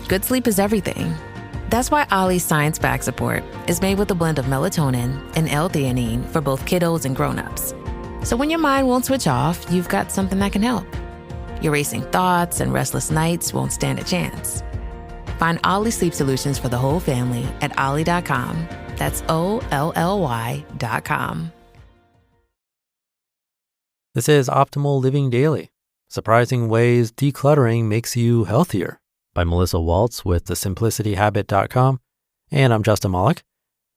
Good sleep is everything. That's why Ollie's science-backed support is made with a blend of melatonin and L-theanine for both kiddos and grown-ups. So when your mind won't switch off, you've got something that can help. Your racing thoughts and restless nights won't stand a chance. Find Ollie Sleep Solutions for the whole family at ollie.com. That's OLLY.com. This is Optimal Living Daily, Surprising Ways Decluttering Makes You Healthier by Melissa Waltz with thesimplicity.habit.com. And I'm Justin Malik.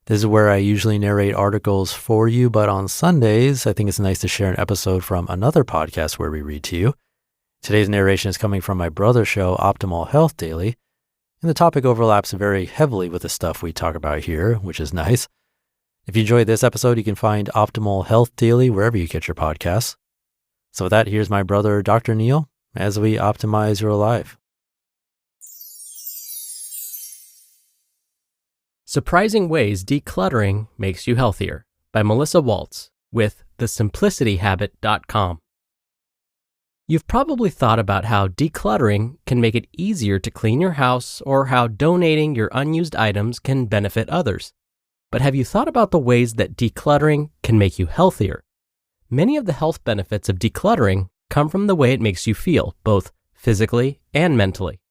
This is where I usually narrate articles for you, but on Sundays, I think it's nice to share an episode from another podcast where we read to you. Today's narration is coming from my brother's show, Optimal Health Daily, and the topic overlaps very heavily with the stuff we talk about here, which is nice. If you enjoyed this episode, you can find Optimal Health Daily wherever you get your podcasts. So with that, here's my brother, Dr. Neil, as we optimize your life. Surprising Ways Decluttering Makes You Healthier by Melissa Waltz with thesimplicity.habit.com. You've probably thought about how decluttering can make it easier to clean your house or how donating your unused items can benefit others. But have you thought about the ways that decluttering can make you healthier? Many of the health benefits of decluttering come from the way it makes you feel, both physically and mentally.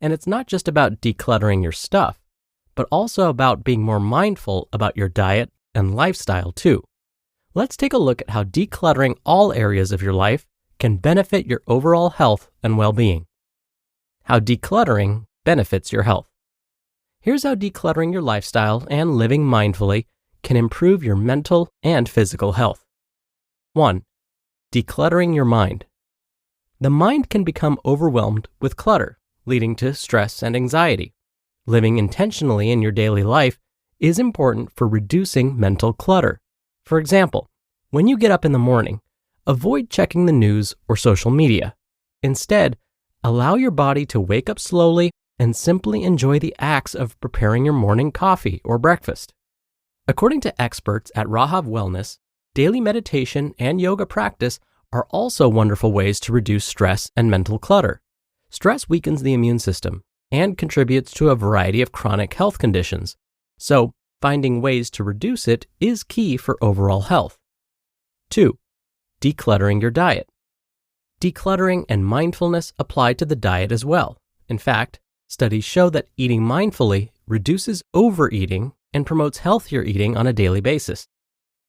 And it's not just about decluttering your stuff, but also about being more mindful about your diet and lifestyle too. Let's take a look at how decluttering all areas of your life can benefit your overall health and well-being. How decluttering benefits your health. Here's how decluttering your lifestyle and living mindfully can improve your mental and physical health. 1. Decluttering your mind. The mind can become overwhelmed with clutter, leading to stress and anxiety. Living intentionally in your daily life is important for reducing mental clutter. For example, when you get up in the morning, avoid checking the news or social media. Instead, allow your body to wake up slowly and simply enjoy the acts of preparing your morning coffee or breakfast. According to experts at Rahav Wellness, daily meditation and yoga practice are also wonderful ways to reduce stress and mental clutter. Stress weakens the immune system and contributes to a variety of chronic health conditions. So, finding ways to reduce it is key for overall health. 2. Decluttering your diet. Decluttering and mindfulness apply to the diet as well. In fact, studies show that eating mindfully reduces overeating and promotes healthier eating on a daily basis.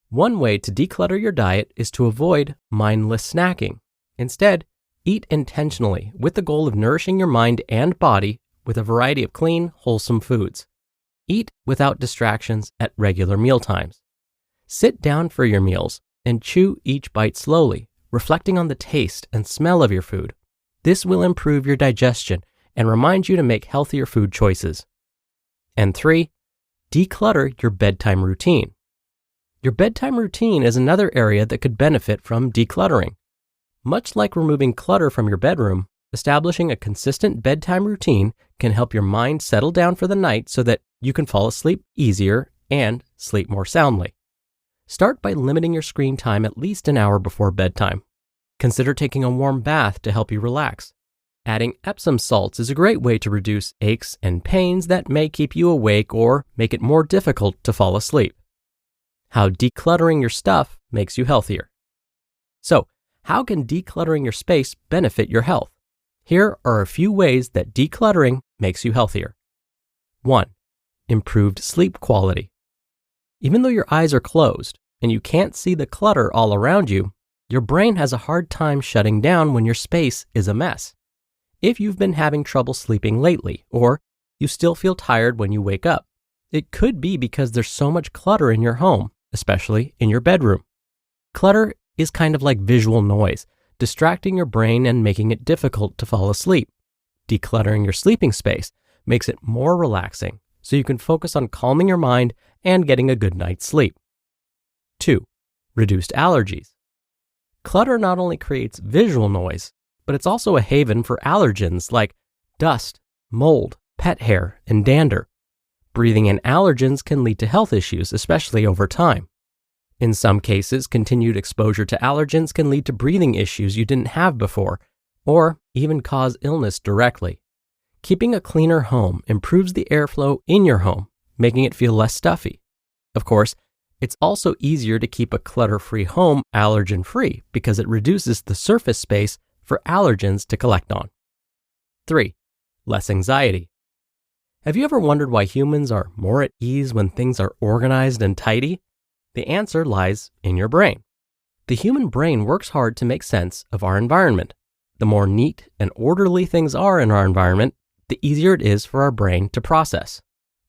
One way to declutter your diet is to avoid mindless snacking. Instead, eat intentionally with the goal of nourishing your mind and body with a variety of clean, wholesome foods. Eat without distractions at regular meal times. Sit down for your meals and chew each bite slowly, reflecting on the taste and smell of your food. This will improve your digestion and remind you to make healthier food choices. And 3, declutter your bedtime routine. Your bedtime routine is another area that could benefit from decluttering. Much like removing clutter from your bedroom, establishing a consistent bedtime routine can help your mind settle down for the night so that you can fall asleep easier and sleep more soundly. Start by limiting your screen time at least an hour before bedtime. Consider taking a warm bath to help you relax. Adding Epsom salts is a great way to reduce aches and pains that may keep you awake or make it more difficult to fall asleep. How decluttering your stuff makes you healthier. So, how can decluttering your space benefit your health? Here are a few ways that decluttering makes you healthier. 1. Improved sleep quality. Even though your eyes are closed and you can't see the clutter all around you, your brain has a hard time shutting down when your space is a mess. If you've been having trouble sleeping lately, or you still feel tired when you wake up, it could be because there's so much clutter in your home, especially in your bedroom. Clutter is kind of like visual noise, distracting your brain and making it difficult to fall asleep. Decluttering your sleeping space makes it more relaxing, so you can focus on calming your mind and getting a good night's sleep. 2. Reduced allergies. Clutter not only creates visual noise, but it's also a haven for allergens like dust, mold, pet hair, and dander. Breathing in allergens can lead to health issues, especially over time. In some cases, continued exposure to allergens can lead to breathing issues you didn't have before, or even cause illness directly. Keeping a cleaner home improves the airflow in your home, making it feel less stuffy. Of course, it's also easier to keep a clutter-free home allergen-free because it reduces the surface space for allergens to collect on. 3. Less anxiety. Have you ever wondered why humans are more at ease when things are organized and tidy? The answer lies in your brain. The human brain works hard to make sense of our environment. The more neat and orderly things are in our environment, the easier it is for our brain to process.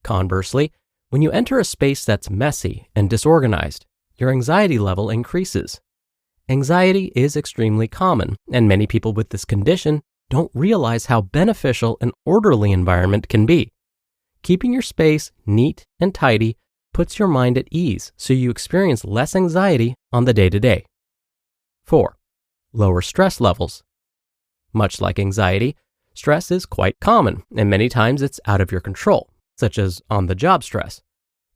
Conversely, when you enter a space that's messy and disorganized, your anxiety level increases. Anxiety is extremely common, and many people with this condition don't realize how beneficial an orderly environment can be. Keeping your space neat and tidy puts your mind at ease, so you experience less anxiety on the day-to-day. 4. Lower stress levels. Much like anxiety, stress is quite common, and many times it's out of your control, such as on-the-job stress.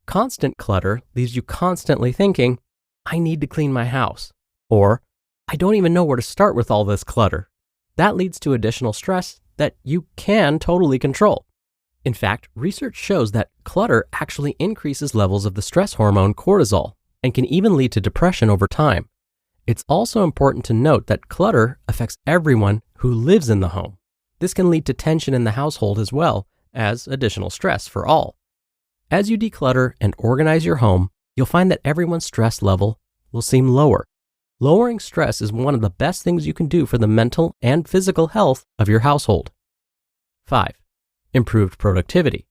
Constant clutter leaves you constantly thinking, I need to clean my house, or I don't even know where to start with all this clutter. That leads to additional stress that you can totally control. In fact, research shows that clutter actually increases levels of the stress hormone cortisol and can even lead to depression over time. It's also important to note that clutter affects everyone who lives in the home. This can lead to tension in the household as well as additional stress for all. As you declutter and organize your home, you'll find that everyone's stress level will seem lower. Lowering stress is one of the best things you can do for the mental and physical health of your household. 5. Improved productivity.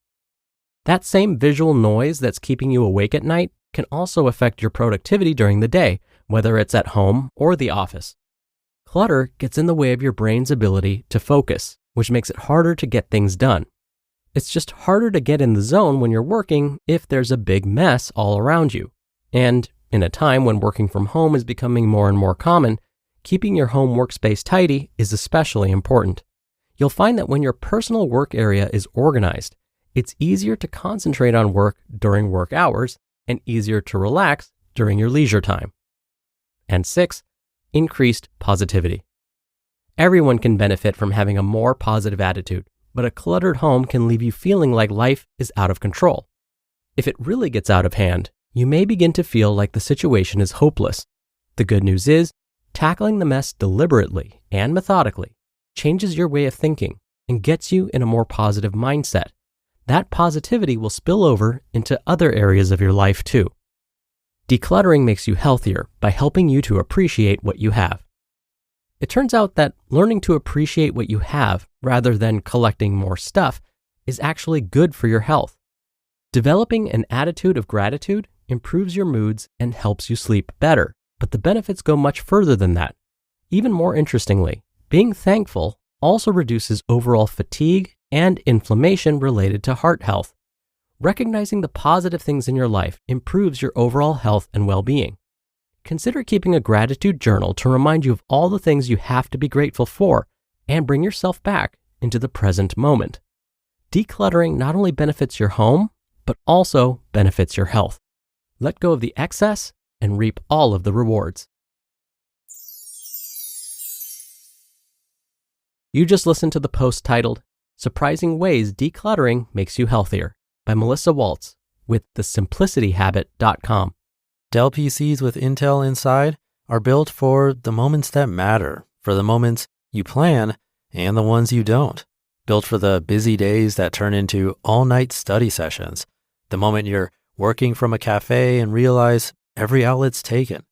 That same visual noise that's keeping you awake at night can also affect your productivity during the day, whether it's at home or the office. Clutter gets in the way of your brain's ability to focus, which makes it harder to get things done. It's just harder to get in the zone when you're working if there's a big mess all around you. And in a time when working from home is becoming more and more common, keeping your home workspace tidy is especially important. You'll find that when your personal work area is organized, it's easier to concentrate on work during work hours and easier to relax during your leisure time. And 6, increased positivity. Everyone can benefit from having a more positive attitude, but a cluttered home can leave you feeling like life is out of control. If it really gets out of hand, you may begin to feel like the situation is hopeless. The good news is, tackling the mess deliberately and methodically changes your way of thinking and gets you in a more positive mindset. That positivity will spill over into other areas of your life too. Decluttering makes you healthier by helping you to appreciate what you have. It turns out that learning to appreciate what you have rather than collecting more stuff is actually good for your health. Developing an attitude of gratitude improves your moods and helps you sleep better, but the benefits go much further than that. Even more interestingly, being thankful also reduces overall fatigue and inflammation related to heart health. Recognizing the positive things in your life improves your overall health and well-being. Consider keeping a gratitude journal to remind you of all the things you have to be grateful for and bring yourself back into the present moment. Decluttering not only benefits your home, but also benefits your health. Let go of the excess and reap all of the rewards. You just listened to the post titled, Surprising Ways Decluttering Makes You Healthier by Melissa Waltz with thesimplicity.habit.com. Dell PCs with Intel inside are built for the moments that matter, for the moments you plan and the ones you don't. Built for the busy days that turn into all-night study sessions, the moment you're working from a cafe and realize every outlet's taken,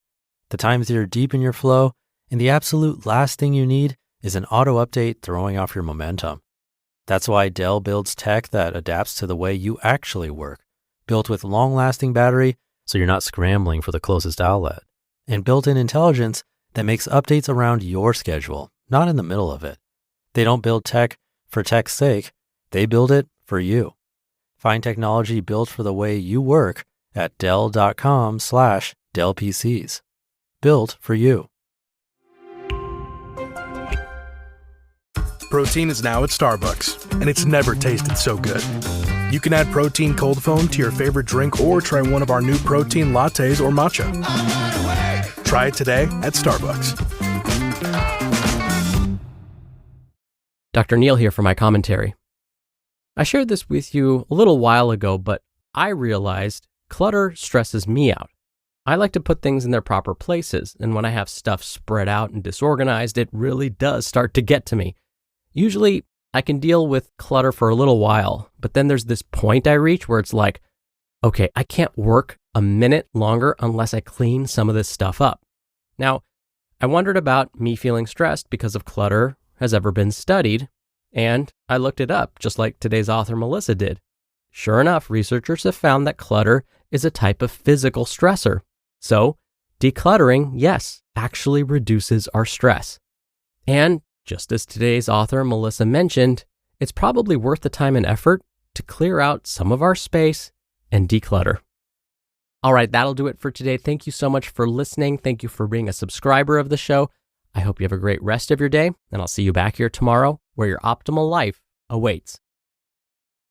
the times you're deep in your flow and the absolute last thing you need is an auto update throwing off your momentum. That's why Dell builds tech that adapts to the way you actually work, built with long-lasting battery so you're not scrambling for the closest outlet, and built-in intelligence that makes updates around your schedule, not in the middle of it. They don't build tech for tech's sake, they build it for you. Find technology built for the way you work at Dell.com/DellPCs. Built for you. Protein is now at Starbucks, and it's never tasted so good. You can add protein cold foam to your favorite drink or try one of our new protein lattes or matcha. Try it today at Starbucks. Dr. Neal here for my commentary. I shared this with you a little while ago, but I realized clutter stresses me out. I like to put things in their proper places, and when I have stuff spread out and disorganized, it really does start to get to me. Usually, I can deal with clutter for a little while, but then there's this point I reach where it's like, okay, I can't work a minute longer unless I clean some of this stuff up. Now, I wondered about me feeling stressed because of clutter has ever been studied, and I looked it up, just like today's author Melissa did. Sure enough, researchers have found that clutter is a type of physical stressor. So, decluttering, yes, actually reduces our stress. And just as today's author Melissa mentioned, it's probably worth the time and effort to clear out some of our space and declutter. All right, that'll do it for today. Thank you so much for listening. Thank you for being a subscriber of the show. I hope you have a great rest of your day, and I'll see you back here tomorrow where your optimal life awaits.